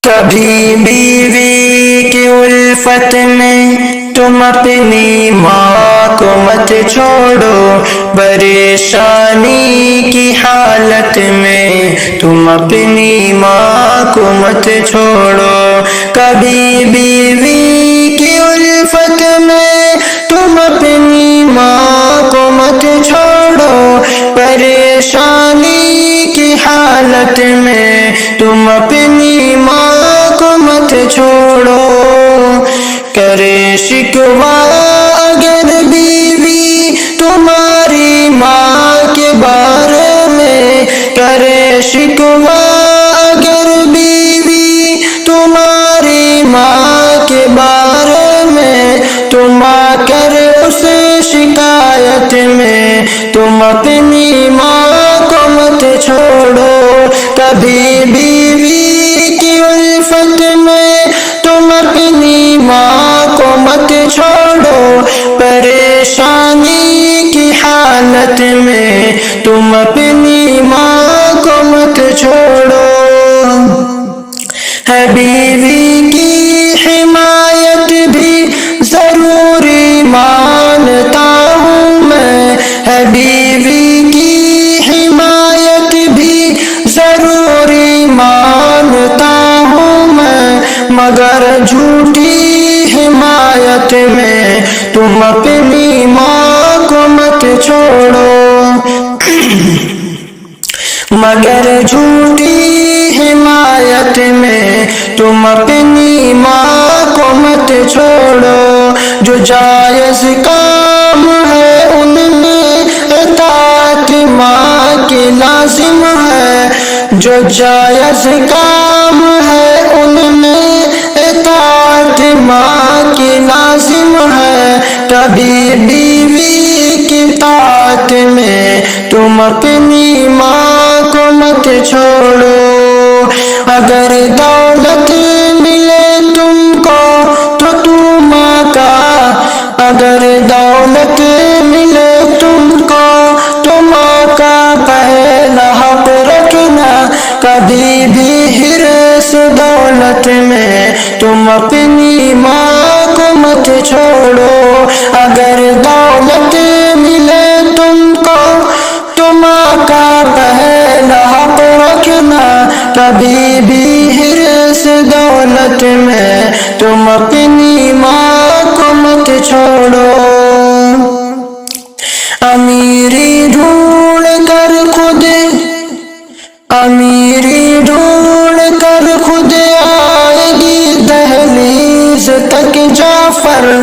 کبھی بیوی کی الفت میں تم اپنی ماں کو مت چھوڑو، پریشانی کی حالت میں تم اپنی ماں کو مت چھوڑو۔ کبھی بیوی کی الفت میں تم اپنی ماں کو مت چھوڑو، پریشانی کی حالت میں تم اپنی ماں کو مت چھوڑو۔ کرے شکوہ اگر بیوی تمہاری ماں کے بارے میں، کرے شکوہ اگر بیوی تمہاری ماں کے بارے میں، تم آ کر اسے شکایت میں تم اپنی ماں کو مت چھوڑو۔ کبھی بیوی کی الفت میں تم اپنی ماں کو مت چھوڑو، پریشانی کی حالت میں تم اپنی ماں کو مت چھوڑو۔ ہے بیوی کی حمایت بھی ضروری مانتا ہوں میں، ہے بیوی کی حمایت بھی ضروری مانتا ہوں میں، مگر جھوٹی حمایت میں تم اپنی ماں کو مت چھوڑو۔ مگر جھوٹی حمایت میں تم اپنی ماں کو مت چھوڑو۔ جو جائز کام ہے ان میں اطاعت ماں کی لازم ہے، جو جائز کام ہے ان میں اطاعت ماں کی لازم ہے۔ کبھی بیوی کی طاعت میں تم اپنی ماں کو مت چھوڑو۔ اگر دولت ملے تم کو تو تم ماں کا، اگر دولت ملے تم کو تو ماں کا پہلا حق رکھنا۔ کبھی بھی حرص دولت میں تم اپنی ماں کو مت چھوڑو۔ اگر دولت ملے تم کو تو ماں کا پہلا حق رکھنا۔ کبھی بھی حرص دولت میں تم اپنی ماں کو مت چھوڑو۔ امیری ڈھونڈ کر خود، امیری ڈھونڈ کر خود آئے گی دہلیز تک جعفر،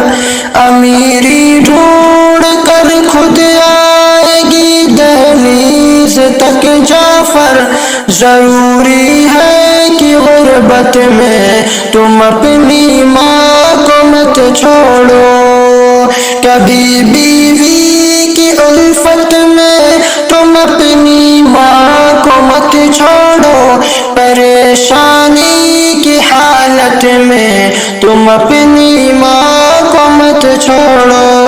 امیری ڈھونڈ کر خود آئے گی دہلیز تک جعفر۔ ضروری ہے کہ غربت میں تم اپنی ماں کو مت چھوڑو۔ کبھی بیوی کی الفت میں تم اپنی ماں کو مت چھوڑو، پریشانی کی حالت میں تم اپنی ماں کو مت چھوڑو۔